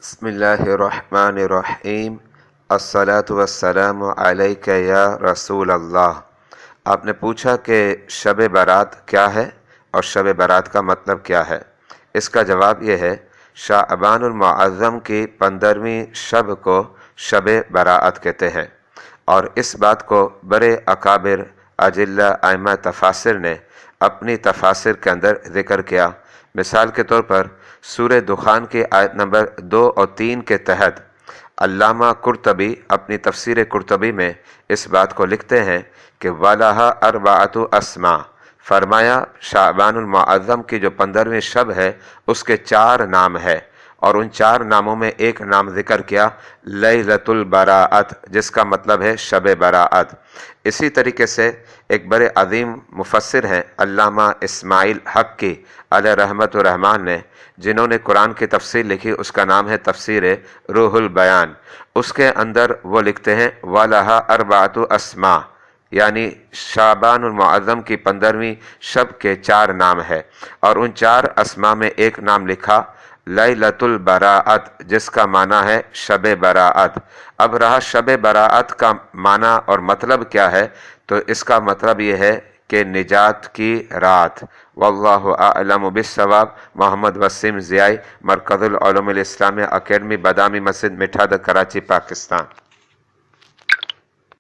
بسم اللہ الرحمن الرحیم الصلاۃ والسلام علیک یا رسول اللہ۔ آپ نے پوچھا کہ شب برات کیا ہے اور شب برات کا مطلب کیا ہے۔ اس کا جواب یہ ہے، شعبان المعظم کی 15ویں شب کو شب برات کہتے ہیں، اور اس بات کو بڑے اکابر اجلہ ائمہ تفاسر نے اپنی تفاسر کے اندر ذکر کیا۔ مثال کے طور پر سورہ دخان کی آیت نمبر 2 اور 3 کے تحت علامہ قرطبی اپنی تفسیر قرطبی میں اس بات کو لکھتے ہیں کہ وَلَهَا أَرْبَعَةُ أَسْمَاء، فرمایا شعبان المعظم کی جو 15ویں شب ہے اس کے 4 نام ہے، اور ان 4 ناموں میں ایک نام ذکر کیا لیلۃ البراءت، جس کا مطلب ہے شب براءت۔ اسی طریقے سے ایک بڑے عظیم مفسر ہیں علامہ اسماعیل حقی علیہ رحمت الرحمن نے، جنہوں نے قرآن کی تفسیر لکھی، اس کا نام ہے تفسیر روح البیان۔ اس کے اندر وہ لکھتے ہیں وَلَهَا أَرْبَعَةُ أَسْمَاء، یعنی شعبان المعظم کی 15ویں شب کے 4 نام ہے، اور ان 4 اسماء میں ایک نام لکھا لیلۃ البراءت، جس کا معنی ہے شب براءت۔ اب رہا شب براءت کا معنی اور مطلب کیا ہے، تو اس کا مطلب یہ ہے کہ نجات کی رات۔ واللہ اعلم بالصواب۔ محمد وسیم ضیائی، مرکز العلوم الاسلامیہ اکیڈمی، بادامی مسجد، مٹھاد، کراچی، پاکستان۔